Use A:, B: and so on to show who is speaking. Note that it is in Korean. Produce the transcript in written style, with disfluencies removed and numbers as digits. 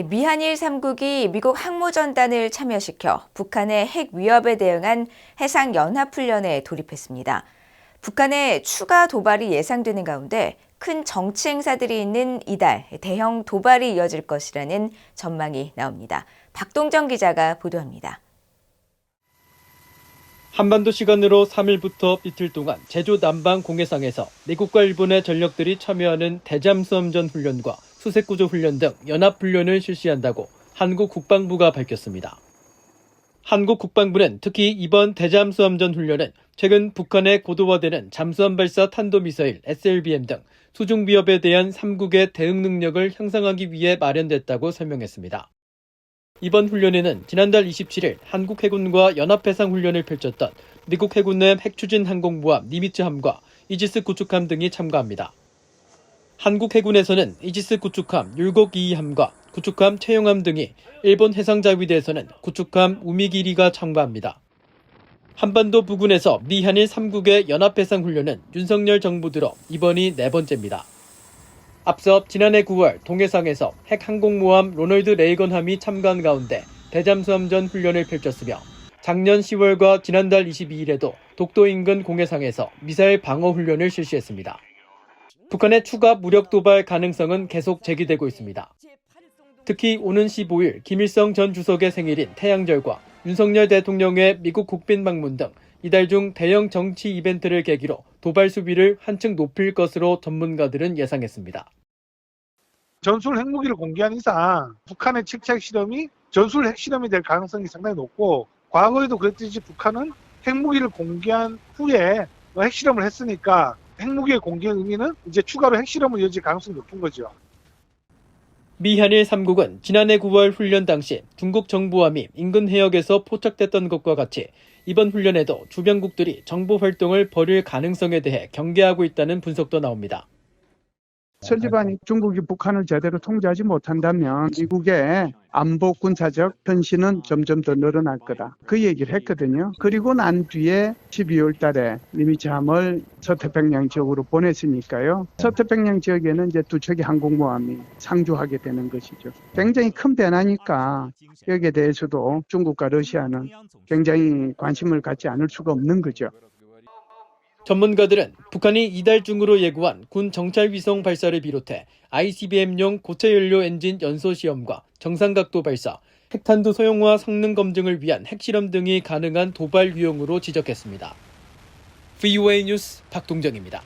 A: 미한일 3국이 미국 항모전단을 참여시켜 북한의 핵 위협에 대응한 해상연합훈련에 돌입했습니다. 북한의 추가 도발이 예상되는 가운데 큰 정치 행사들이 있는 이달 대형 도발이 이어질 것이라는 전망이 나옵니다. 박동정 기자가 보도합니다.
B: 한반도 시간으로 3일부터 이틀 동안 제주 남방 공해상에서 미국과 일본의 전력들이 참여하는 대잠수함전 훈련과 수색구조 훈련 등 연합훈련을 실시한다고 한국 국방부가 밝혔습니다. 한국 국방부는 특히 이번 대잠수함전 훈련은 최근 북한의 고도화되는 잠수함 발사 탄도미사일 SLBM 등 수중 위협에 대한 3국의 대응 능력을 향상하기 위해 마련됐다고 설명했습니다. 이번 훈련에는 지난달 27일 한국 해군과 연합해상훈련을 펼쳤던 미국 해군의 핵추진 항공모함 니미츠함과 이지스 구축함 등이 참가합니다. 한국 해군에서는 이지스 구축함 율곡 2함과 구축함 채용함 등이, 일본 해상자위대에서는 구축함 우미기리가 참가합니다. 한반도 부근에서 미한일 3국의 연합해상훈련은 윤석열 정부 들어 이번이 4번째입니다. 앞서 지난해 9월 동해상에서 핵항공모함 로널드 레이건함이 참가한 가운데 대잠수함전 훈련을 펼쳤으며 작년 10월과 지난달 22일에도 독도 인근 공해상에서 미사일 방어 훈련을 실시했습니다. 북한의 추가 무력 도발 가능성은 계속 제기되고 있습니다. 특히 오는 15일 김일성 전 주석의 생일인 태양절과 윤석열 대통령의 미국 국빈 방문 등 이달 중 대형 정치 이벤트를 계기로 도발 수비를 한층 높일 것으로 전문가들은 예상했습니다.
C: 전술 핵무기를 공개한 이상 북한의 칙차 핵실험이 전술 핵실험이 될 가능성이 상당히 높고, 과거에도 그랬듯이 북한은 핵무기를 공개한 후에 핵실험을 했으니까 핵무기의 공개의 의미는 이제 추가로 핵실험을 이어질 가능성이 높은 거죠.
B: 미한일 3국은 지난해 9월 훈련 당시 중국 정보함이 인근 해역에서 포착됐던 것과 같이 이번 훈련에도 주변국들이 정보 활동을 벌일 가능성에 대해 경계하고 있다는 분석도 나옵니다.
D: 설집안이 중국이 북한을 제대로 통제하지 못한다면 미국의 안보 군사적 변신은 점점 더 늘어날 거다. 그 얘기를 했거든요. 그리고 난 뒤에 12월 달에 니미츠함을 서태평양 지역으로 보냈으니까요. 서태평양 지역에는 이제 두 척의 항공모함이 상주하게 되는 것이죠. 굉장히 큰 변화니까 여기에 대해서도 중국과 러시아는 굉장히 관심을 갖지 않을 수가 없는 거죠.
B: 전문가들은 북한이 이달 중으로 예고한 군 정찰 위성 발사를 비롯해 ICBM용 고체 연료 엔진 연소 시험과 정상각도 발사, 핵탄두 소형화 성능 검증을 위한 핵실험 등이 가능한 도발 유형으로 지적했습니다. VOA 뉴스 박동정입니다.